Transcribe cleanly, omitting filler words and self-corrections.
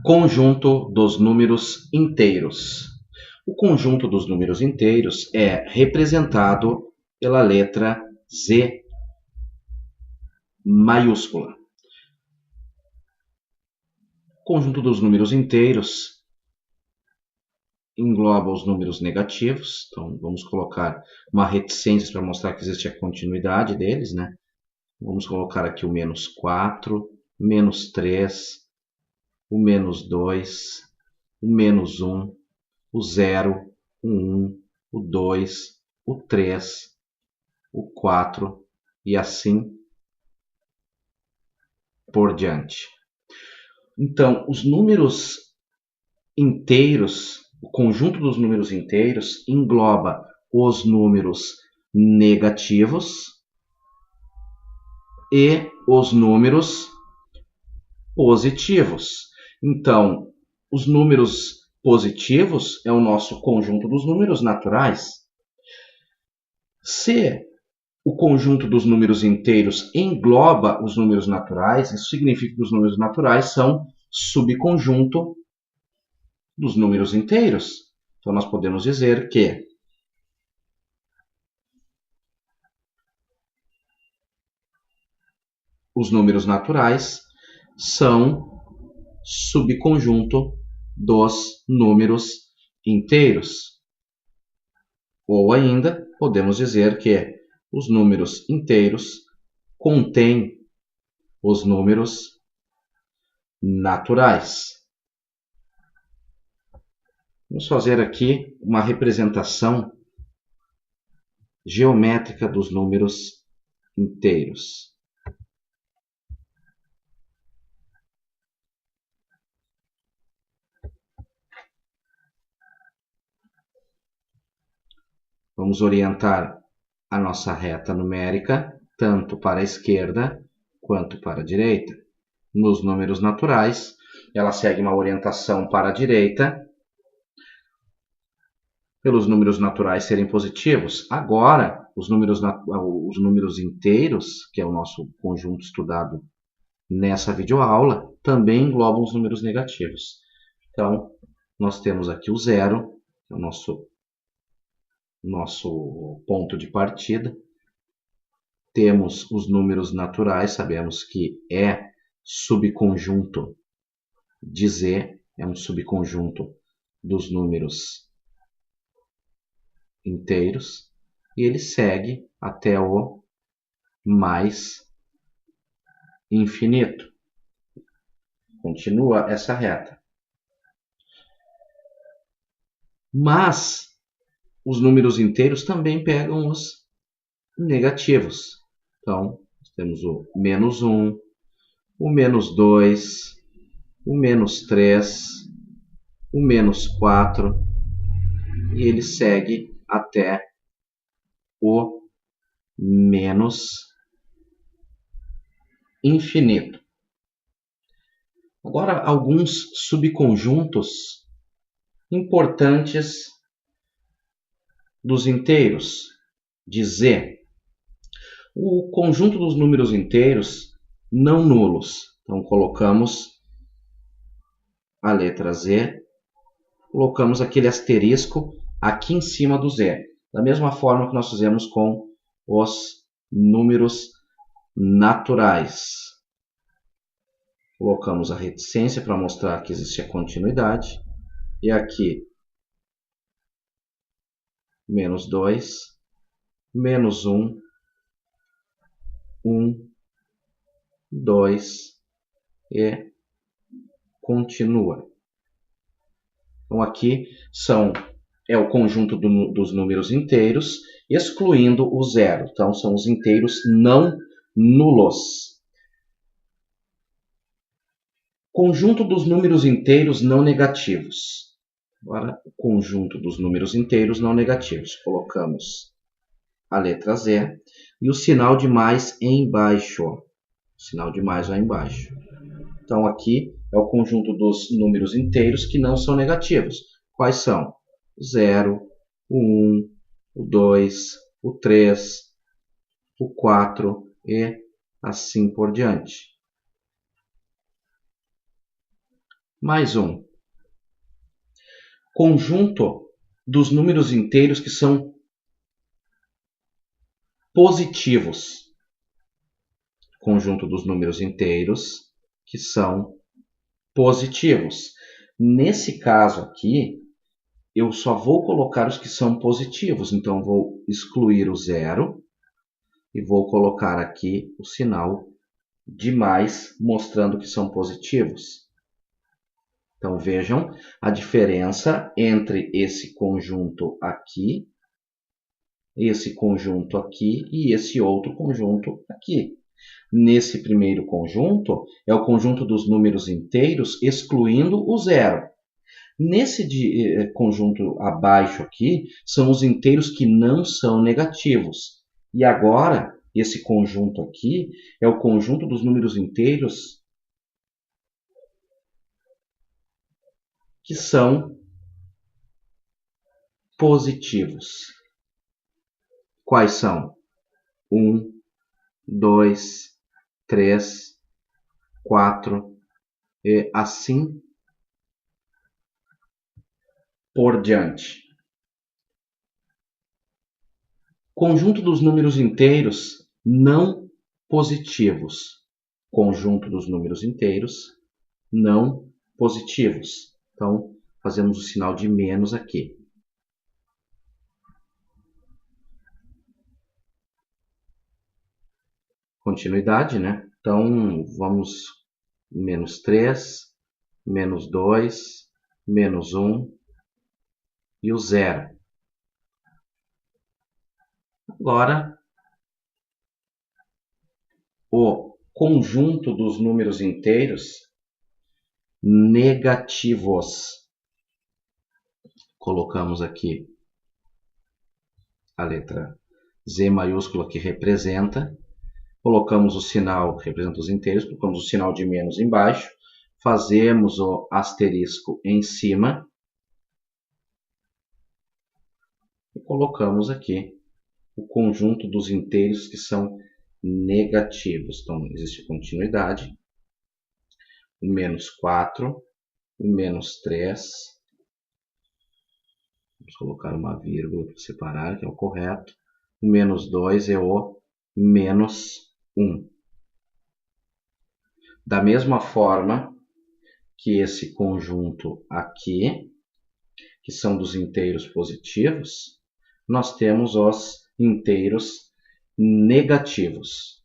Conjunto dos números inteiros. O conjunto dos números inteiros é representado pela letra Z maiúscula. O conjunto dos números inteiros engloba os números negativos. Então, vamos colocar uma reticência para mostrar que existe a continuidade deles, né? Vamos colocar aqui o menos 4, menos 3, o menos 2, o menos 1, o 0, o 1, o 2, o 3, o 4 e assim por diante. Então, os números inteiros, o conjunto dos números inteiros engloba os números negativos e os números positivos. Então, os números positivos é o nosso conjunto dos números naturais. Se o conjunto dos números inteiros engloba os números naturais, isso significa que os números naturais são subconjunto dos números inteiros. Então, nós podemos dizer que os números naturais são subconjunto dos números inteiros. Ou ainda, podemos dizer que os números inteiros contêm os números naturais. Vamos fazer aqui uma representação geométrica dos números inteiros. Vamos orientar a nossa reta numérica tanto para a esquerda quanto para a direita. Nos números naturais, ela segue uma orientação para a direita, pelos números naturais serem positivos. Agora, os números inteiros, que é o nosso conjunto estudado nessa videoaula, também englobam os números negativos. Então, nós temos aqui o zero, que é o nosso ponto de partida. Temos os números naturais, sabemos que é subconjunto de Z, é um subconjunto dos números inteiros, e ele segue até o mais infinito. Continua essa reta. Mas os números inteiros também pegam os negativos. Então, nós temos o menos 1, o menos 2, o menos 3, o menos 4, e ele segue até o menos infinito. Agora, alguns subconjuntos importantes dos inteiros de Z. O conjunto dos números inteiros não nulos. Então, colocamos a letra Z, colocamos aquele asterisco aqui em cima do Z. Da mesma forma que nós fizemos com os números naturais. Colocamos a reticência para mostrar que existe a continuidade. E aqui, menos 2, menos 1, 1, 2 e continua. Então, aqui é o conjunto dos números inteiros, excluindo o zero. Então, são os inteiros não nulos. Conjunto dos números inteiros não negativos. Agora, o conjunto dos números inteiros não negativos. Colocamos a letra Z e o sinal de mais embaixo. Sinal de mais lá embaixo. Então, aqui é o conjunto dos números inteiros que não são negativos. Quais são? O 0, o 1, o 2, o 3, o 4 e assim por diante. mais 1. Conjunto dos números inteiros que são positivos. Conjunto dos números inteiros que são positivos. Nesse caso aqui, eu só vou colocar os que são positivos. Então, vou excluir o 0 e vou colocar aqui o sinal de mais, mostrando que são positivos. Então, vejam a diferença entre esse conjunto aqui e esse outro conjunto aqui. Nesse primeiro conjunto, é o conjunto dos números inteiros, excluindo o 0. Nesse conjunto abaixo aqui, são os inteiros que não são negativos. E agora, esse conjunto aqui é o conjunto dos números inteiros que são positivos. Quais são? 1, 2, 3, 4 e assim por diante. Conjunto dos números inteiros não positivos. Conjunto dos números inteiros não positivos. Então, fazemos o sinal de menos aqui. Continuidade, né? Então, vamos menos 3, menos 2, menos 1 e o 0. Agora, o conjunto dos números inteiros negativos. Colocamos aqui a letra Z maiúscula que representa. Colocamos o sinal que representa os inteiros, colocamos o sinal de menos embaixo. Fazemos o asterisco em cima. E colocamos aqui o conjunto dos inteiros que são negativos. Então, existe continuidade. O menos 4, o menos 3. Vamos colocar uma vírgula para separar, que é o correto. O menos 2 é o menos 1. Da mesma forma que esse conjunto aqui, que são dos inteiros positivos, nós temos os inteiros negativos.